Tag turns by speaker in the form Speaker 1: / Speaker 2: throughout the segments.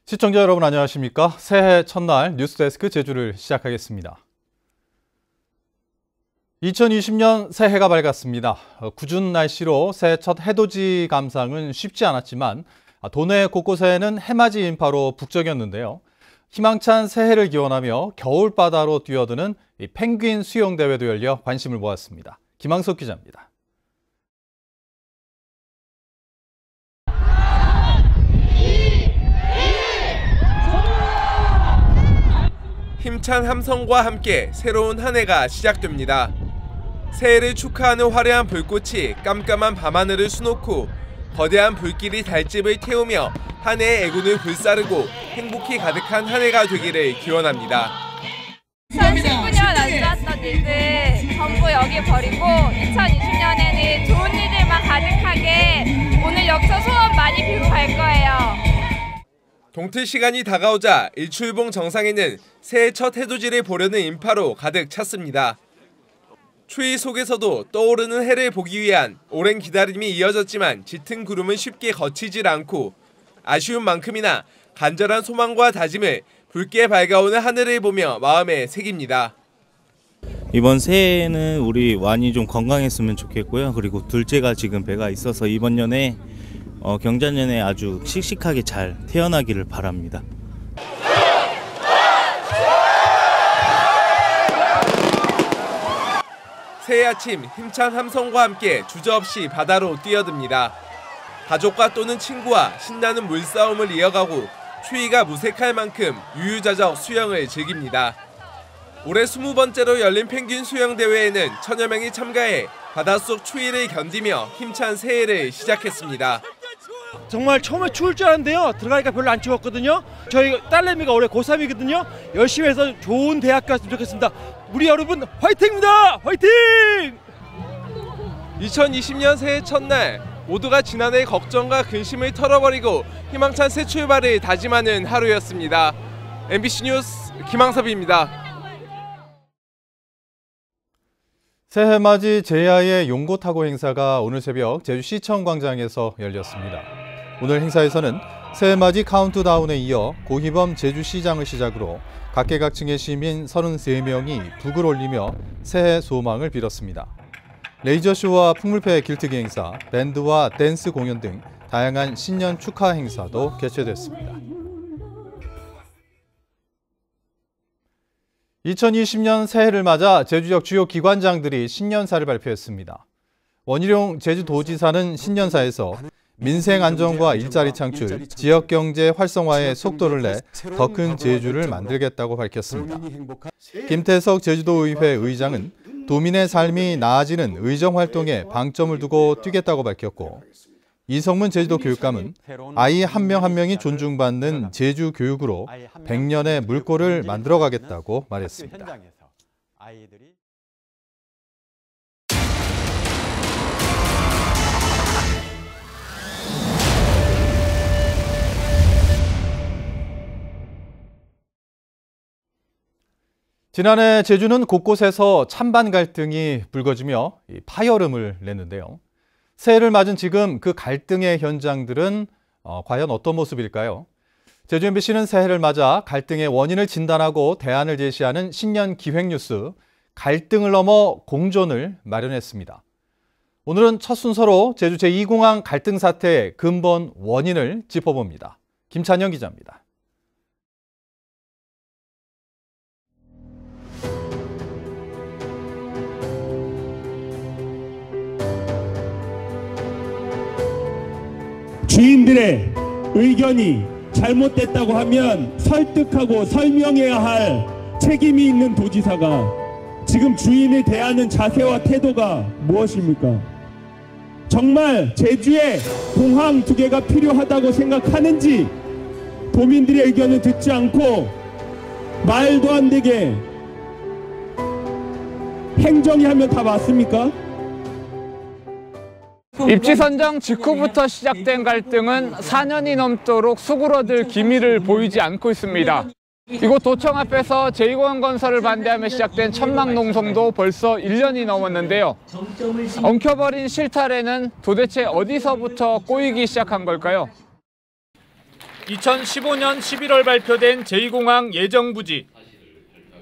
Speaker 1: 시청자 여러분 안녕하십니까? 새해 첫날 뉴스데스크 제주를 시작하겠습니다. 2020년 새해가 밝았습니다. 궂은 날씨로 새해 첫 해돋이 감상은 쉽지 않았지만 도내 곳곳에는 해맞이 인파로 북적였는데요. 희망찬 새해를 기원하며 겨울바다로 뛰어드는 펭귄 수영대회도 열려 관심을 모았습니다. 김항석 기자입니다.
Speaker 2: 힘찬 함성과 함께 새로운 한 해가 시작됩니다. 새해를 축하하는 화려한 불꽃이 깜깜한 밤하늘을 수놓고 거대한 불길이 달집을 태우며 한 해의 애군을 불사르고 행복이 가득한 한 해가 되기를 기원합니다.
Speaker 3: 2019년 안 좋았던 일들 전부 여기 버리고 2020년에는 좋은 일들만 가득하게 오늘 역서 소원 많이 빌고 갈 거예요.
Speaker 2: 동틀 시간이 다가오자 일출봉 정상에는 새해 첫 해돋이를 보려는 인파로 가득 찼습니다. 추위 속에서도 떠오르는 해를 보기 위한 오랜 기다림이 이어졌지만 짙은 구름은 쉽게 거치질 않고 아쉬운 만큼이나 간절한 소망과 다짐을 붉게 밝아오는 하늘을 보며 마음에 새깁니다.
Speaker 4: 이번 새해에는 우리 완이 좀 건강했으면 좋겠고요. 그리고 둘째가 지금 배가 있어서 이번 년에 경자년에 아주 씩씩하게 잘 태어나기를 바랍니다.
Speaker 2: 새해 아침 힘찬 함성과 함께 주저없이 바다로 뛰어듭니다. 가족과 또는 친구와 신나는 물싸움을 이어가고 추위가 무색할 만큼 유유자적 수영을 즐깁니다. 올해 20번째로 열린 펭귄 수영대회에는 1000여 명이 참가해 바닷속 추위를 견디며 힘찬 새해를 시작했습니다.
Speaker 5: 정말 처음에 추울 줄 알았는데요. 들어가니까 별로 안 추웠거든요. 저희 딸내미가 올해 고3이거든요. 열심히 해서 좋은 대학 갔으면 좋겠습니다. 우리 여러분 화이팅입니다. 화이팅!
Speaker 2: 2020년 새해 첫날 모두가 지난해 걱정과 근심을 털어버리고 희망찬 새 출발을 다짐하는 하루였습니다. MBC 뉴스 김항섭입니다.
Speaker 1: 새해맞이 제야의 용고타고 행사가 오늘 새벽 제주시청 광장에서 열렸습니다. 오늘 행사에서는 새해맞이 카운트다운에 이어 고희범 제주시장을 시작으로 각계각층의 시민 33명이 북을 올리며 새해 소망을 빌었습니다. 레이저쇼와 풍물패 길뜨기 행사, 밴드와 댄스 공연 등 다양한 신년 축하 행사도 개최됐습니다. 2020년 새해를 맞아 제주역 주요 기관장들이 신년사를 발표했습니다. 원희룡 제주도지사는 신년사에서 민생 안정과 일자리 창출, 지역 경제 활성화에 속도를 내 더 큰 제주를 만들겠다고 밝혔습니다. 김태석 제주도의회 의장은 도민의 삶이 나아지는 의정 활동에 방점을 두고 뛰겠다고 밝혔고, 이성문 제주도 교육감은 아이 한 명 한 명이 존중받는 제주 교육으로 100년의 물꼬를 만들어가겠다고 말했습니다. 지난해 제주는 곳곳에서 찬반 갈등이 불거지며 파열음을 냈는데요. 새해를 맞은 지금 그 갈등의 현장들은 과연 어떤 모습일까요? 제주 MBC는 새해를 맞아 갈등의 원인을 진단하고 대안을 제시하는 신년 기획뉴스 갈등을 넘어 공존을 마련했습니다. 오늘은 첫 순서로 제주 제2공항 갈등 사태의 근본 원인을 짚어봅니다. 김찬영 기자입니다.
Speaker 6: 주인들의 의견이 잘못됐다고 하면 설득하고 설명해야 할 책임이 있는 도지사가 지금 주인을 대하는 자세와 태도가 무엇입니까? 정말 제주에 공항 2개가 필요하다고 생각하는지 도민들의 의견을 듣지 않고 말도 안 되게 행정이 하면 다 맞습니까?
Speaker 7: 입지 선정 직후부터 시작된 갈등은 4년이 넘도록 수그러들 기미를 보이지 않고 있습니다. 이곳 도청 앞에서 제2공항 건설을 반대하며 시작된 천막 농성도 벌써 1년이 넘었는데요. 엉켜버린 실타래는 도대체 어디서부터 꼬이기 시작한 걸까요? 2015년 11월 발표된 제2공항 예정부지.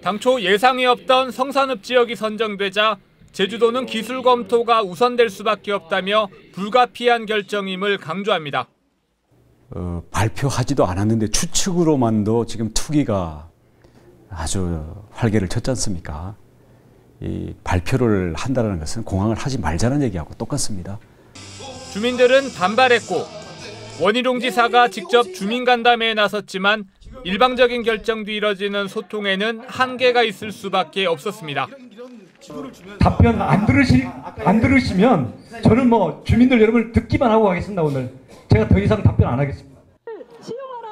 Speaker 7: 당초 예상이 없던 성산읍 지역이 선정되자 제주도는 기술 검토가 우선될 수밖에 없다며 불가피한 결정임을 강조합니다.
Speaker 8: 발표하지도 않았는데 추측으로만도 지금 투기가 아주 활개를 쳤지 않습니까? 이 발표를 한다는 것은 공항을 하지 말자는 얘기하고 똑같습니다.
Speaker 7: 주민들은 반발했고 원희룡 지사가 직접 주민 간담회에 나섰지만 일방적인 결정도 이뤄지는 소통에는 한계가 있을 수밖에 없었습니다.
Speaker 9: 답변 안 들으시면 저는 주민들 여러분을 듣기만 하고 가겠습니다. 오늘 제가 더 이상 답변 안 하겠습니다.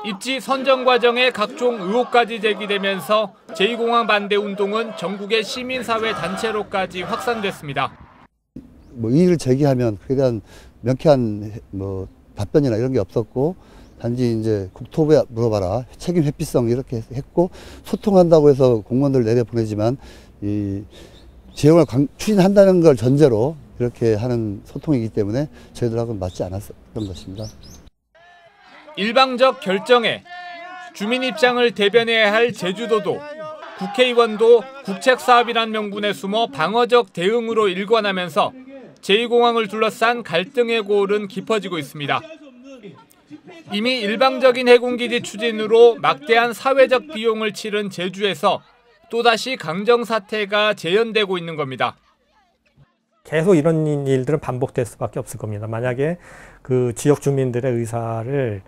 Speaker 7: 입지 선정 과정에 각종 의혹까지 제기되면서 제2공항 반대 운동은 전국의 시민사회 단체로까지 확산됐습니다.
Speaker 10: 이의를 제기하면 그에 대한 명쾌한 답변이나 이런 게 없었고, 단지 이제 국토부에 물어봐라, 책임 회피성 이렇게 했고, 소통한다고 해서 공무원들 내려보내지만 이 지역을 추진한다는 걸 전제로 이렇게 하는 소통이기 때문에 저희들하고는 맞지 않았던 것입니다.
Speaker 7: 일방적 결정에 주민 입장을 대변해야 할 제주도도 국회의원도 국책사업이란 명분에 숨어 방어적 대응으로 일관하면서 제2공항을 둘러싼 갈등의 고울은 깊어지고 있습니다. 이미 일방적인 해군기지 추진으로 막대한 사회적 비용을 치른 제주에서 또다시 강정사태가 재현되고 있는 겁니다.
Speaker 11: 계속 이런 일들은 반복될 수밖에 없을 겁니다. 만약에 그 지역 주민들의 의사를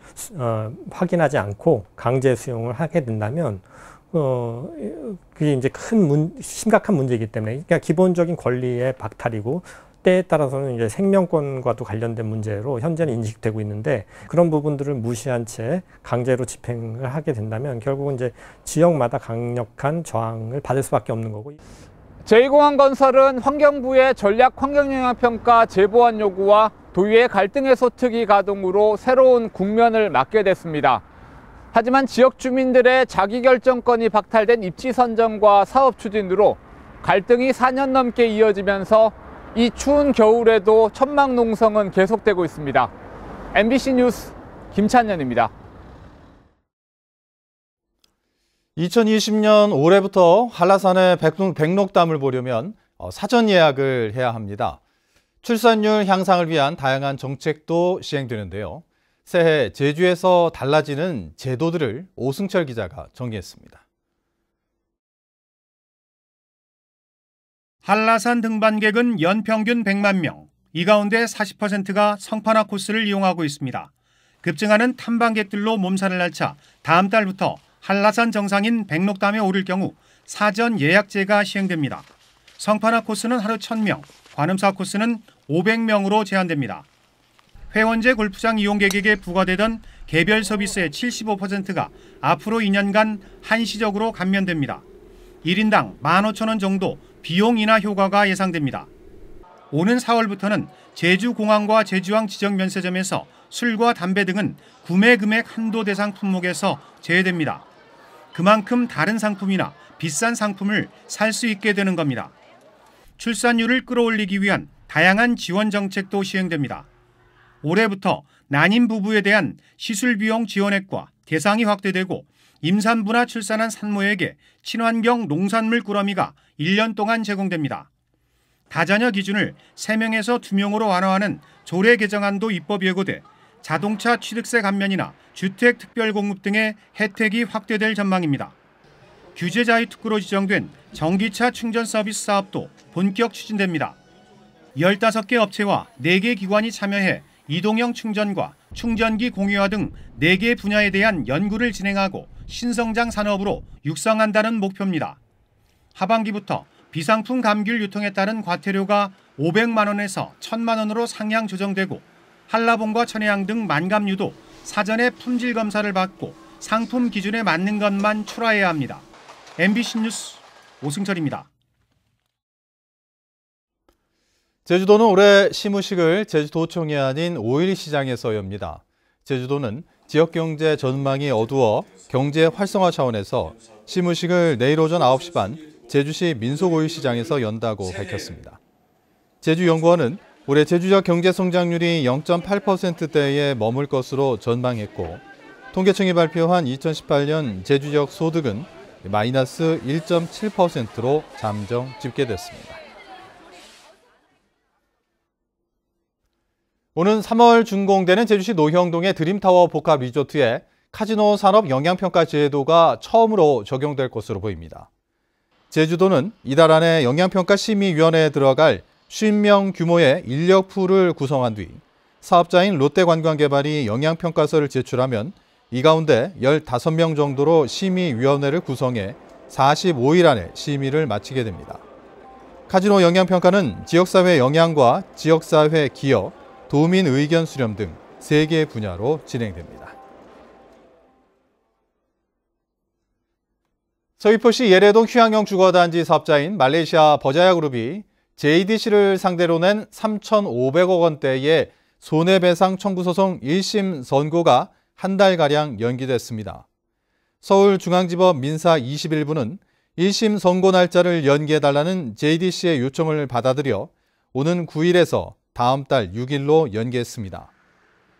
Speaker 11: 확인하지 않고 강제 수용을 하게 된다면 그게 이제 심각한 문제이기 때문에, 그러니까 기본적인 권리의 박탈이고 때에 따라서는 이제 생명권과도 관련된 문제로 현재는 인식되고 있는데, 그런 부분들을 무시한 채 강제로 집행을 하게 된다면 결국은 이제 지역마다 강력한 저항을 받을 수밖에 없는 거고.
Speaker 7: 제2공항 건설은 환경부의 전략 환경영향평가 제보안 요구와 도의회 갈등 해소 특위 가동으로 새로운 국면을 맞게 됐습니다. 하지만 지역 주민들의 자기결정권이 박탈된 입지 선정과 사업 추진으로 갈등이 4년 넘게 이어지면서 이 추운 겨울에도 천막농성은 계속되고 있습니다. MBC 뉴스 김찬현입니다.
Speaker 1: 2020년 올해부터 한라산의 백록담을 보려면 사전 예약을 해야 합니다. 출산율 향상을 위한 다양한 정책도 시행되는데요. 새해 제주에서 달라지는 제도들을 오승철 기자가 정리했습니다.
Speaker 12: 한라산 등반객은 연평균 100만 명, 이 가운데 40%가 성판화 코스를 이용하고 있습니다. 급증하는 탐방객들로 몸살을 앓자 다음 달부터 한라산 정상인 백록담에 오를 경우 사전 예약제가 시행됩니다. 성판화 코스는 하루 1000명, 관음사 코스는 500명으로 제한됩니다. 회원제 골프장 이용객에게 부과되던 개별 서비스의 75%가 앞으로 2년간 한시적으로 감면됩니다. 1인당 15,000원 정도 비용 인하 효과가 예상됩니다. 오는 4월부터는 제주공항과 제주항 지정 면세점에서 술과 담배 등은 구매 금액 한도 대상 품목에서 제외됩니다. 그만큼 다른 상품이나 비싼 상품을 살 수 있게 되는 겁니다. 출산율을 끌어올리기 위한 다양한 지원 정책도 시행됩니다. 올해부터 난임 부부에 대한 시술비용 지원액과 대상이 확대되고, 임산부나 출산한 산모에게 친환경 농산물 꾸러미가 1년 동안 제공됩니다. 다자녀 기준을 3명에서 2명으로 완화하는 조례 개정안도 입법 예고돼 자동차 취득세 감면이나 주택 특별 공급 등의 혜택이 확대될 전망입니다. 규제 자유 특구로 지정된 전기차 충전 서비스 사업도 본격 추진됩니다. 15개 업체와 4개 기관이 참여해 이동형 충전과 충전기 공유화 등 4개 분야에 대한 연구를 진행하고 신성장 산업으로 육성한다는 목표입니다. 하반기부터 비상품 감귤 유통에 따른 과태료가 500만 원에서 1000만 원으로 상향 조정되고, 한라봉과 천혜향 등 만감류도 사전에 품질 검사를 받고 상품 기준에 맞는 것만 출하해야 합니다. MBC 뉴스 오승철입니다.
Speaker 1: 제주도는 올해 시무식을 제주도청이 아닌 5일 시장에서 엽니다. 제주도는 지역경제 전망이 어두워 경제 활성화 차원에서 시무식을 내일 오전 9시 반 제주시 민속5일시장에서 연다고 밝혔습니다. 제주연구원은 올해 제주적 경제 성장률이 0.8%대에 머물 것으로 전망했고, 통계청이 발표한 2018년 제주 지역 소득은 마이너스 1.7%로 잠정 집계됐습니다. 오는 3월 준공되는 제주시 노형동의 드림타워 복합 리조트에 카지노 산업 영향평가 제도가 처음으로 적용될 것으로 보입니다. 제주도는 이달 안에 영향평가 심의위원회에 들어갈 50명 규모의 인력풀을 구성한 뒤 사업자인 롯데관광개발이 영향평가서를 제출하면 이 가운데 15명 정도로 심의위원회를 구성해 45일 안에 심의를 마치게 됩니다. 카지노 영향평가는 지역사회 영향과 지역사회 기여, 도민 의견 수렴 등 3개 분야로 진행됩니다. 서귀포시 예래동 휴양형 주거단지 사업자인 말레이시아 버자야그룹이 JDC를 상대로 낸 3,500억 원대의 손해배상 청구 소송 1심 선고가 한 달가량 연기됐습니다. 서울중앙지법 민사 21부는 1심 선고 날짜를 연기해달라는 JDC의 요청을 받아들여 오는 9일에서 다음 달 6일로 연기했습니다.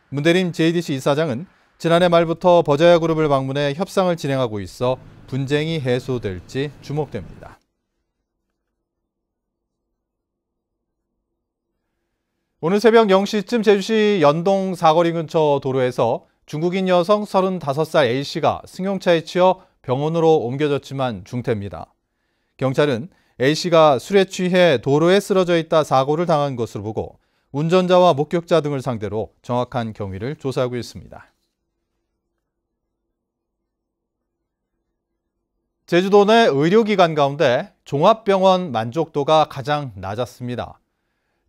Speaker 1: 문대림 JDC 이사장은 지난해 말부터 버자야그룹을 방문해 협상을 진행하고 있어 분쟁이 해소될지 주목됩니다. 오늘 새벽 0시쯤 제주시 연동 사거리 근처 도로에서 중국인 여성 35살 A씨가 승용차에 치여 병원으로 옮겨졌지만 중태입니다. 경찰은 A씨가 술에 취해 도로에 쓰러져 있다 사고를 당한 것으로 보고 운전자와 목격자 등을 상대로 정확한 경위를 조사하고 있습니다. 제주도 내 의료기관 가운데 종합병원 만족도가 가장 낮았습니다.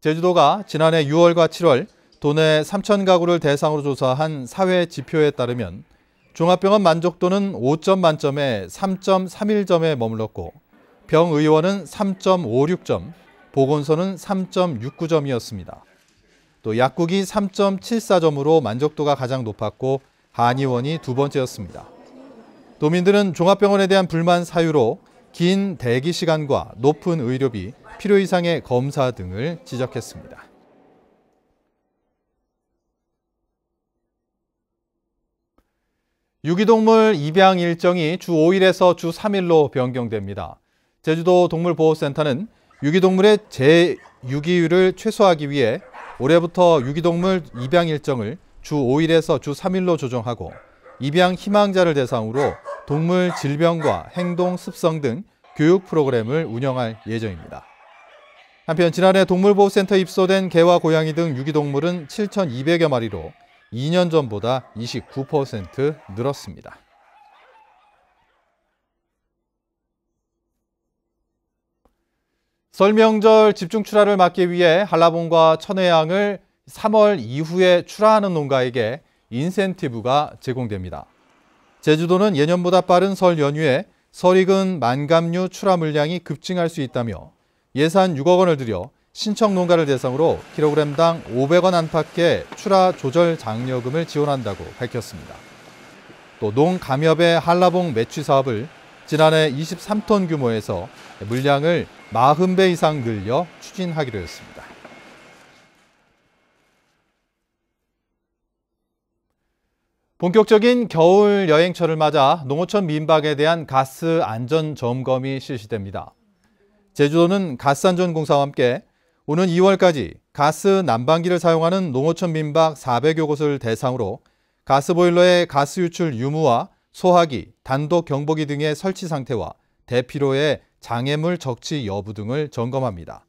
Speaker 1: 제주도가 지난해 6월과 7월 도내 3천 가구를 대상으로 조사한 사회 지표에 따르면 종합병원 만족도는 5점 만점에 3.31점에 머물렀고 병의원은 3.56점, 보건소는 3.69점이었습니다. 또 약국이 3.74점으로 만족도가 가장 높았고 한의원이 두 번째였습니다. 도민들은 종합병원에 대한 불만 사유로 긴 대기 시간과 높은 의료비, 필요 이상의 검사 등을 지적했습니다. 유기동물 입양 일정이 주 5일에서 주 3일로 변경됩니다. 제주도 동물보호센터는 유기동물의 재유기율을 최소화하기 위해 올해부터 유기동물 입양 일정을 주 5일에서 주 3일로 조정하고 입양 희망자를 대상으로 동물 질병과 행동 습성 등 교육 프로그램을 운영할 예정입니다. 한편 지난해 동물보호센터에 입소된 개와 고양이 등 유기동물은 7,200여 마리로 2년 전보다 29% 늘었습니다. 설 명절 집중 출하를 막기 위해 한라봉과 천혜향을 3월 이후에 출하하는 농가에게 인센티브가 제공됩니다. 제주도는 예년보다 빠른 설 연휴에 설익은 만감류 출하 물량이 급증할 수 있다며 예산 6억 원을 들여 신청 농가를 대상으로 킬로그램당 500원 안팎의 출하 조절 장려금을 지원한다고 밝혔습니다. 또 농감협의 한라봉 매취 사업을 지난해 23톤 규모에서 물량을 40배 이상 늘려 추진하기로 했습니다. 본격적인 겨울 여행철을 맞아 농어촌 민박에 대한 가스 안전 점검이 실시됩니다. 제주도는 가스안전공사와 함께 오는 2월까지 가스 난방기를 사용하는 농어촌 민박 400여 곳을 대상으로 가스보일러의 가스 유출 유무와 소화기, 단독 경보기 등의 설치 상태와 대피로의 장애물 적치 여부 등을 점검합니다.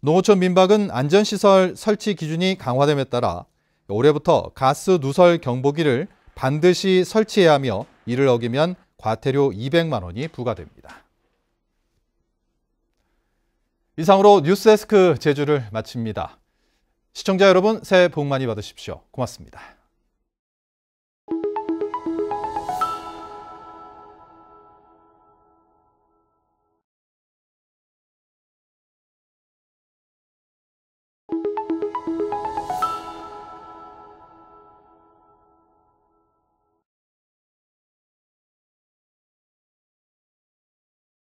Speaker 1: 농어촌 민박은 안전시설 설치 기준이 강화됨에 따라 올해부터 가스 누설 경보기를 반드시 설치해야 하며 이를 어기면 과태료 200만 원이 부과됩니다. 이상으로 뉴스데스크 제주를 마칩니다. 시청자 여러분 새해 복 많이 받으십시오. 고맙습니다.